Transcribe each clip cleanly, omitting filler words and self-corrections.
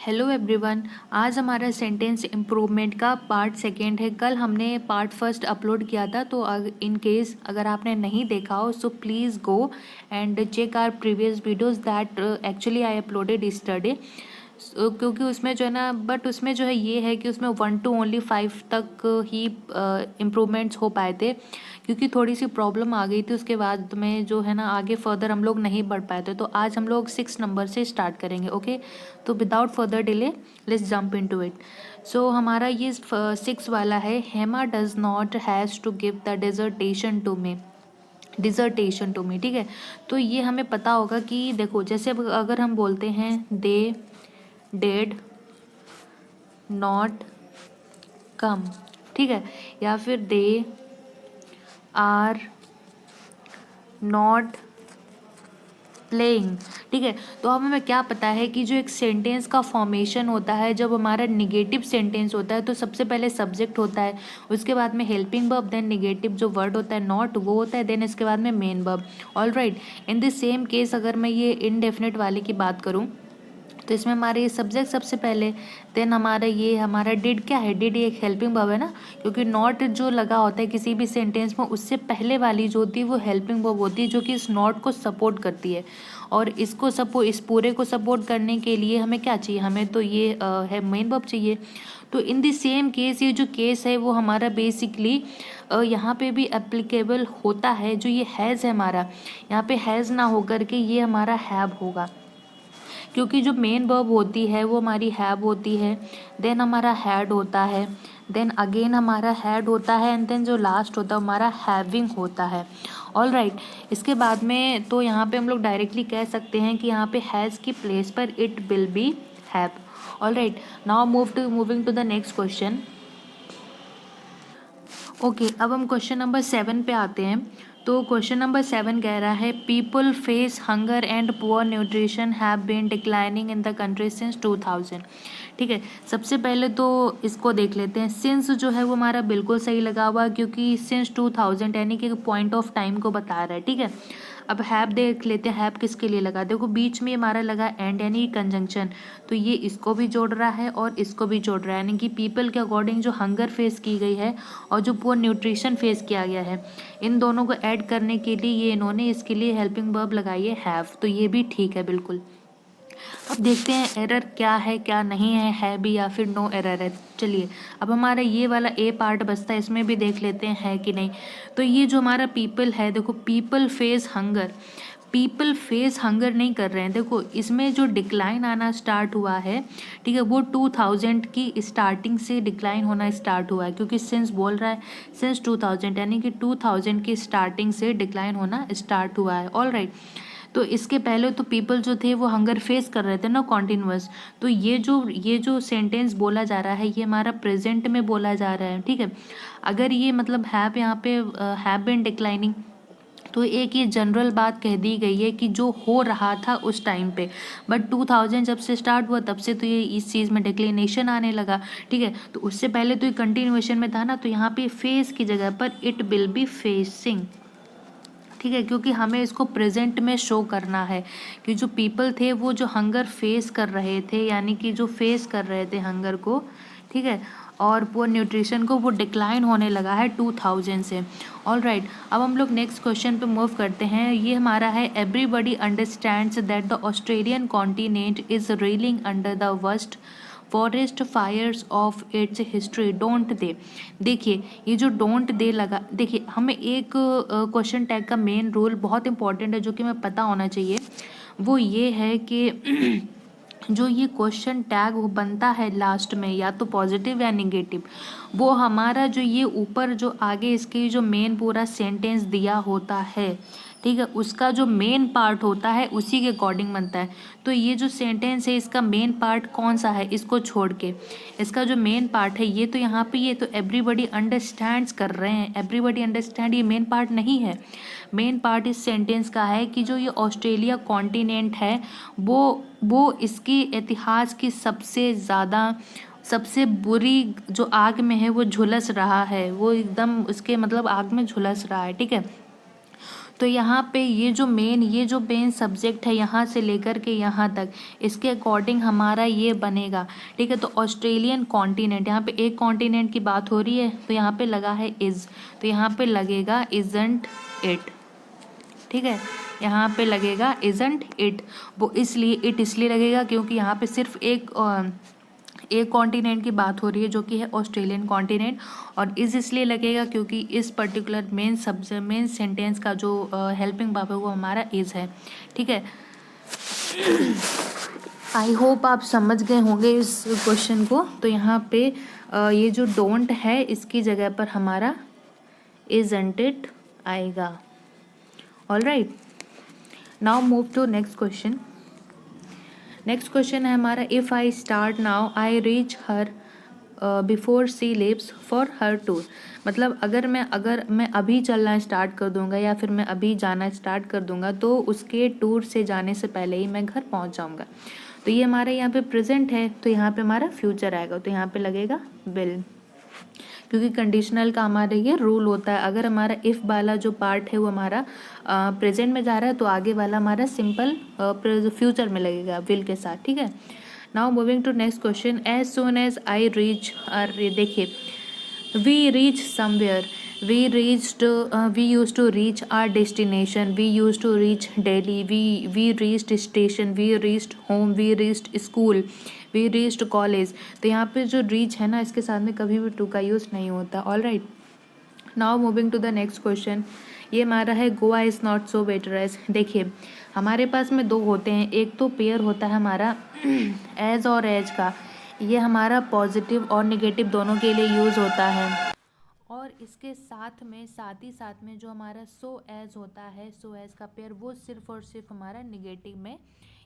Hello everyone. आज हमारा sentence improvement का पार्ट सेकेंड है। कल हमने पार्ट फर्स्ट अपलोड किया था, तो इन केस अगर आपने नहीं देखा हो so please go and check our previous videos that actually I uploaded yesterday. क्योंकि उसमें जो है ना, बट उसमें जो है ये है कि उसमें 1 to only 5 तक ही इम्प्रूवमेंट्स हो पाए थे, क्योंकि थोड़ी सी प्रॉब्लम आ गई थी। उसके बाद में जो है ना आगे फर्दर हम लोग नहीं बढ़ पाए थे, तो आज हम लोग 6 नंबर से स्टार्ट करेंगे। ओके, तो without further delay let's jump into it. So हमारा ये 6 वाला है। Hema does not has to give the dissertation to me. ठीक है, तो ये हमें पता होगा कि देखो, जैसे अगर हम बोलते हैं दे डेड नॉट कम, ठीक है, या फिर दे आर नॉट प्लेइंग, ठीक है। तो अब हमें क्या पता है कि जो एक सेंटेंस का फॉर्मेशन होता है, जब हमारा निगेटिव सेंटेंस होता है तो सबसे पहले सब्जेक्ट होता है, उसके बाद में हेल्पिंग वर्ब, देन निगेटिव जो वर्ड होता है नॉट वो होता है, देन इसके बाद में main verb. All right, in this same case अगर मैं ये इनडेफिनेट वाले की बात करूँ तो इसमें हमारे ये सब्जेक्ट सबसे पहले, देन हमारा डिड क्या है, डिड ये एक हेल्पिंग वर्ब है ना, क्योंकि नॉट जो लगा होता है किसी भी सेंटेंस में उससे पहले वाली जो होती है वो हेल्पिंग वर्ब होती है, जो कि इस नॉट को सपोर्ट करती है। और इस पूरे को सपोर्ट करने के लिए हमें क्या चाहिए, हमें तो ये है मेन वर्ब चाहिए। तो इन द सेम केस ये जो केस है वो हमारा बेसिकली यहाँ पे भी एप्लीकेबल होता है। जो ये हैज़ है हमारा, यहाँ पे हैज़ ना होकर के ये हमारा हैव होगा, क्योंकि जो मेन वर्ब होती है वो हमारी हैव होती है, देन हमारा हैड होता है, देन अगेन हमारा हैड होता है, एंड देन जो लास्ट होता है हमारा हैविंग होता है। ऑल राइट, इसके बाद में तो यहाँ पे हम लोग डायरेक्टली कह सकते हैं कि यहाँ पे हैज़ की प्लेस पर it will be have. All right, now moving to the next question. Okay, अब हम क्वेश्चन नंबर 7 पे आते हैं। तो क्वेश्चन नंबर 7 कह रहा है people face hunger and poor nutrition have been declining in the country since 2000। ठीक है, सबसे पहले तो इसको देख लेते हैं। सिंस जो है वो हमारा बिल्कुल सही लगा हुआ, क्योंकि सिंस 2000 यानी कि पॉइंट ऑफ टाइम को बता रहा है। ठीक है, अब हैव देख लेते हैं, हैव किसके लिए लगा, देखो बीच में हमारा लगा एंड यानी कंजंक्शन, तो ये इसको भी जोड़ रहा है और इसको भी जोड़ रहा है, यानी कि पीपल के अकॉर्डिंग जो हंगर फेस की गई है और जो पुअर न्यूट्रिशन फेस किया गया है, इन दोनों को ऐड करने के लिए ये इन्होंने इसके लिए हेल्पिंग वर्ब लगाई है हैव, तो ये भी ठीक है बिल्कुल। अब देखते हैं एरर क्या है क्या नहीं है भी या फिर नो एरर है। चलिए, अब हमारा ये वाला ए पार्ट बचता है, इसमें भी देख लेते हैं है कि नहीं। तो ये जो हमारा पीपल है, देखो people face hunger, people face hunger नहीं कर रहे हैं। देखो इसमें जो डिक्लाइन आना स्टार्ट हुआ है, ठीक है, वो 2000 की स्टार्टिंग से डिक्लाइन होना स्टार्ट हुआ है, क्योंकि सिंस बोल रहा है सिंस 2000 यानी कि 2000 की स्टार्टिंग से डिक्लाइन होना स्टार्ट हुआ है। ऑल राइट, तो इसके पहले तो पीपल जो थे वो हंगर फेस कर रहे थे ना कॉन्टिन्यूअस, तो ये जो सेंटेंस बोला जा रहा है ये हमारा प्रेजेंट में बोला जा रहा है। ठीक है, अगर ये मतलब हैव यहाँ पे हैव बीन डिक्लाइनिंग, तो एक ये जनरल बात कह दी गई है कि जो हो रहा था उस टाइम पे, बट 2000 जब से स्टार्ट हुआ तब से तो ये इस चीज़ में डिक्लिनेशन आने लगा। ठीक है, तो उससे पहले तो ये कंटिन्यूएशन में था ना, तो यहाँ पे फेस की जगह पर इट विल बी फेसिंग। ठीक है, क्योंकि हमें इसको प्रेजेंट में शो करना है कि जो पीपल थे वो जो हंगर फेस कर रहे थे, यानी कि जो फेस कर रहे थे हंगर को, ठीक है, और पुअर न्यूट्रिशन को, वो डिक्लाइन होने लगा है 2000 से। ऑल राइट, अब हम लोग नेक्स्ट क्वेश्चन पे मूव करते हैं। ये हमारा है everybody understands that the Australian continent is railing under the worst forest fires of its history don't they. देखिए ये जो डोंट दे लगा, देखिए हमें एक क्वेश्चन टैग का मेन रूल बहुत इंपॉर्टेंट है जो कि हमें पता होना चाहिए, वो ये है कि जो ये क्वेश्चन टैग वो बनता है लास्ट में या तो पॉजिटिव या निगेटिव, वो हमारा जो ये ऊपर जो आगे इसकी जो मेन पूरा सेंटेंस दिया होता है, ठीक है, उसका जो मेन पार्ट होता है उसी के अकॉर्डिंग बनता है। तो ये जो सेंटेंस है इसका मेन पार्ट कौन सा है, इसको छोड़ के इसका जो मेन पार्ट है ये तो यहाँ पे ये तो एवरीबडी अंडरस्टैंड्स कर रहे हैं, एवरीबडी अंडरस्टैंड ये मेन पार्ट नहीं है। मेन पार्ट इस सेंटेंस का है कि जो ये ऑस्ट्रेलिया कॉन्टिनेंट है वो इसकी इतिहास की सबसे बुरी जो आग में है वो झुलस रहा है, वो एकदम उसके मतलब आग में झुलस रहा है। ठीक है, तो यहाँ पे ये जो मेन सब्जेक्ट है यहाँ से लेकर के यहाँ तक, इसके अकॉर्डिंग हमारा ये बनेगा। ठीक है, तो ऑस्ट्रेलियन कॉन्टिनेंट, यहाँ पे एक कॉन्टिनेंट की बात हो रही है तो यहाँ पे लगा है इज़, तो यहाँ पे लगेगा इज़न्ट इट। ठीक है, यहाँ पे लगेगा इज़न्ट इट, वो इसलिए इट इसलिए लगेगा क्योंकि यहाँ पे सिर्फ एक कॉन्टिनेंट की बात हो रही है जो कि है ऑस्ट्रेलियन कॉन्टिनेंट, और इज़ इसलिए लगेगा क्योंकि इस पर्टिकुलर मेन सेंटेंस का जो हेल्पिंग वर्ब है वो हमारा इज़ है। ठीक है, आई होप आप समझ गए होंगे इस क्वेश्चन को। तो यहाँ पे ये जो डोंट है इसकी जगह पर हमारा इज़न्ट इट आएगा। All right, now move to next question. Next question है हमारा, if I start now I reach her before she lives for her tour. मतलब अगर मैं अभी चलना स्टार्ट कर दूंगा या फिर मैं अभी जाना स्टार्ट कर दूंगा तो उसके टूर से जाने से पहले ही मैं घर पहुंच जाऊंगा। तो ये हमारे यहाँ पे प्रेजेंट है, तो यहाँ पे हमारा फ्यूचर आएगा, तो यहाँ पे लगेगा विल, क्योंकि कंडीशनल का हमारा ये रूल होता है। अगर हमारा इफ़ वाला जो पार्ट है वो हमारा प्रेजेंट में जा रहा है तो आगे वाला हमारा सिंपल फ्यूचर में लगेगा विल के साथ। ठीक है, now moving to next question, as soon as I reach, देखिए we reach somewhere, we used to reach our destination, we used to reach Delhi, we reached station, we reached home, we reached school, we reached college। तो यहाँ पे जो reach है ना इसके साथ में कभी भी to का यूज़ नहीं होता। All right, now moving to the next question, ये हमारा है Goa is not so better as. देखिए हमारे पास में दो होते हैं, एक तो पेयर होता है हमारा एज और एज का, ये हमारा पॉजिटिव और नेगेटिव दोनों के लिए यूज़ होता है, और इसके साथ ही साथ में जो हमारा सो एज होता है, सो एज का पेयर, वो सिर्फ और सिर्फ हमारा निगेटिव में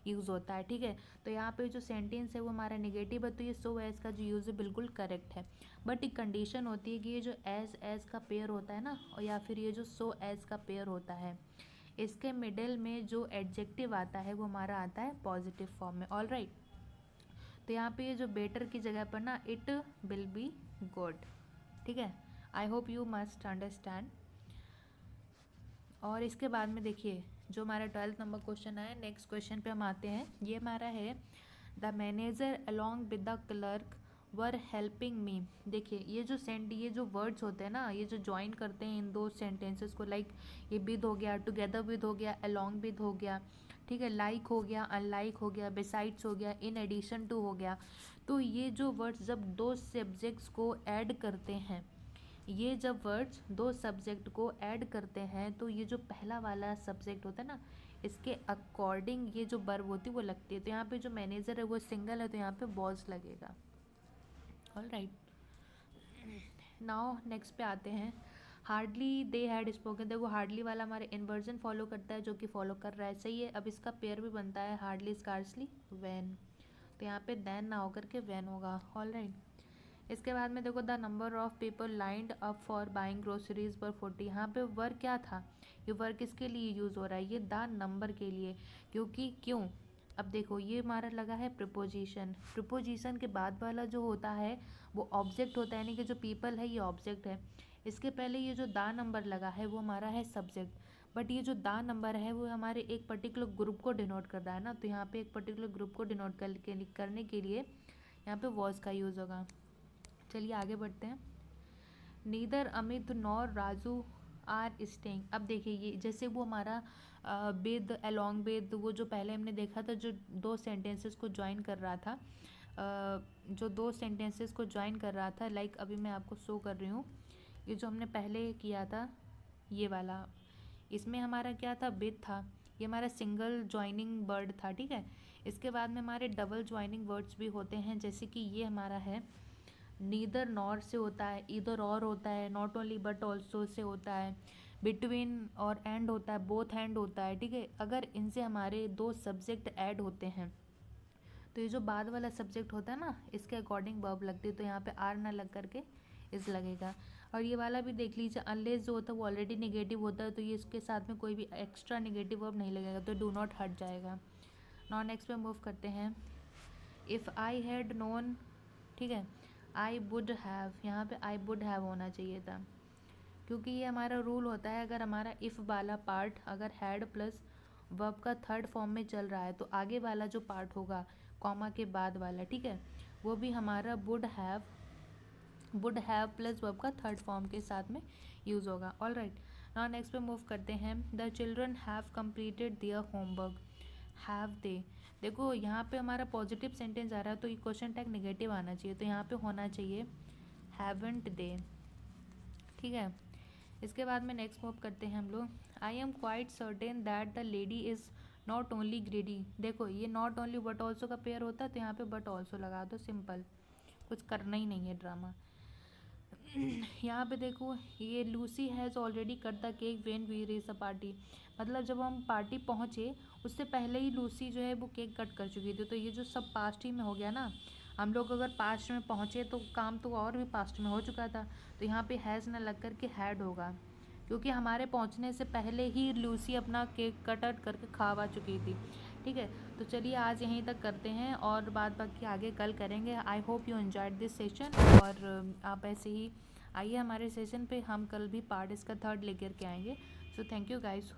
यूज़ होता है। ठीक है, तो यहाँ पे जो सेंटेंस है वो हमारा निगेटिव है, तो ये सो एज का जो यूज़ है बिल्कुल करेक्ट है। बट एक कंडीशन होती है कि ये जो एज का पेयर होता है ना, और या फिर ये जो सो एज का पेयर होता है, इसके मिडिल में जो एडजेक्टिव आता है वो हमारा आता है पॉजिटिव फॉर्म में। ऑल राइट, तो यहाँ पे ये जो बेटर की जगह पर ना इट विल बी गुड। ठीक है, I hope you must understand. और इसके बाद में देखिए जो हमारा 12th नंबर क्वेश्चन है, नेक्स्ट क्वेश्चन पे हम आते हैं। ये हमारा है, the manager along with the clerk were helping me. देखिए ये जो वर्ड्स होते हैं ना, ये जो ज्वाइन करते हैं इन दो सेंटेंसेस को, लाइक ये विद हो गया, टुगेदर विद हो गया, अलॉन्ग विद हो गया, ठीक है, लाइक हो गया, अनलाइक हो गया, बिसाइड्स हो गया, इन एडिशन टू हो गया। तो ये जो वर्ड्स जब दो सब्जेक्ट्स को ऐड करते हैं, ये जब वर्ड्स दो सब्जेक्ट को ऐड करते हैं तो ये जो पहला वाला सब्जेक्ट होता है ना, इसके अकॉर्डिंग ये जो वर्ब होती है वो लगती है। तो यहाँ पे जो मैनेजर है वो सिंगल है, तो यहाँ पे वॉज लगेगा। ऑल राइट, नाउ नेक्स्ट पे आते हैं, हार्डली दे हैड स्पोकन। देखो हार्डली वाला हमारे इन्वर्जन फॉलो करता है, जो कि फॉलो कर रहा है, सही है। अब इसका पेयर भी बनता है हार्डली स्कार्सली व्हेन, तो यहाँ पे देन ना होकर के व्हेन होगा। ऑल राइट, इसके बाद में देखो the number of people lined up for buying groceries पर 40। यहाँ पे वर्क क्या था, ये वर्क किसके लिए यूज़ हो रहा है, ये द नंबर के लिए, क्योंकि क्यों, अब देखो ये हमारा लगा है प्रिपोजिशन, प्रिपोजिशन के बाद वाला जो होता है वो ऑब्जेक्ट होता है, यानी कि जो पीपल है ये ऑब्जेक्ट है। इसके पहले ये जो द नंबर लगा है वो हमारा है सब्जेक्ट, बट ये जो द नंबर है वो हमारे एक पर्टिकुलर ग्रुप को डिनोट कर रहा है ना, तो यहाँ पे एक पर्टिकुलर ग्रुप को डिनोट करने के लिए यहाँ पे वॉज का यूज़ होगा। चलिए आगे बढ़ते हैं, neither Amit nor Raju are staying. अब देखिए ये जैसे वो हमारा विद अलॉन्ग विद, वो जो पहले हमने देखा था जो दो सेंटेंसेस को ज्वाइन कर रहा था, लाइक अभी मैं आपको शो कर रही हूँ, ये जो हमने पहले किया था ये वाला, इसमें हमारा क्या था, विद था, ये हमारा सिंगल ज्वाइनिंग वर्ड था। ठीक है, इसके बाद में हमारे डबल ज्वाइनिंग वर्ड्स भी होते हैं, जैसे कि ये हमारा है नीदर नॉर से होता है, इधर और होता है, not only but also say होता है, बिटवीन और एंड होता है, बोथ हैंड होता है। ठीक है, अगर इनसे हमारे दो सब्जेक्ट ऐड होते हैं तो ये जो बाद वाला सब्जेक्ट होता है ना, इसके अकॉर्डिंग वर्ब लगती है, तो यहाँ पे आर ना लग करके इस लगेगा। और ये वाला भी देख लीजिए, अनलेस जो होता है वो ऑलरेडी नेगेटिव होता है, तो ये इसके साथ में कोई भी एक्स्ट्रा नेगेटिव वर्ब नहीं लगेगा, तो डू नॉट हट जाएगा। नाउ नेक्स्ट पे मूव करते हैं, इफ़ आई हैड नोन, ठीक है, आई वुड हैव, यहाँ पे आई वुड हैव होना चाहिए था। क्योंकि ये हमारा रूल होता है, अगर हमारा इफ़ वाला पार्ट अगर हैड प्लस वर्ब का थर्ड फॉर्म में चल रहा है तो आगे वाला जो पार्ट होगा कॉमा के बाद वाला, ठीक है, वो भी हमारा वुड हैव प्लस वर्ब का थर्ड फॉर्म के साथ में यूज़ होगा। ऑल राइट, नाउ नेक्स्ट पे मूव करते हैं। The children have completed their homework. Have they, देखो यहाँ पे हमारा पॉजिटिव सेंटेंस आ रहा है तो ये क्वेश्चन टैग नेगेटिव आना चाहिए, तो यहाँ पे होना चाहिए हैवंट दे, ठीक है। इसके बाद में नेक्स्ट मूव करते हैं हम लोग। I am quite certain that the lady is not only greedy. देखो ये नॉट ओनली बट ऑल्सो का पेयर होता है तो यहाँ पे बट ऑल्सो लगा दो, सिंपल, कुछ करना ही नहीं है ड्रामा। यहाँ पे देखो ये Lucy has already cut the cake when we reach the party, मतलब जब हम पार्टी पहुँचे उससे पहले ही लूसी जो है वो केक कट कर चुकी थी, तो ये जो सब पास्ट ही में हो गया ना। हम लोग अगर पास्ट में पहुँचे तो काम तो और भी पास्ट में हो चुका था, तो यहाँ पे हैज़ ना लग कर के हैड होगा, क्योंकि हमारे पहुँचने से पहले ही लूसी अपना केक कट करके खा चुकी थी, ठीक है। तो चलिए आज यहीं तक करते हैं और बाकी आगे कल करेंगे। I hope you enjoyed this session, और आप ऐसे ही आइए हमारे सेशन पे, हम कल भी पार्ट इसका थर्ड लेकर के आएंगे। So thank you guys.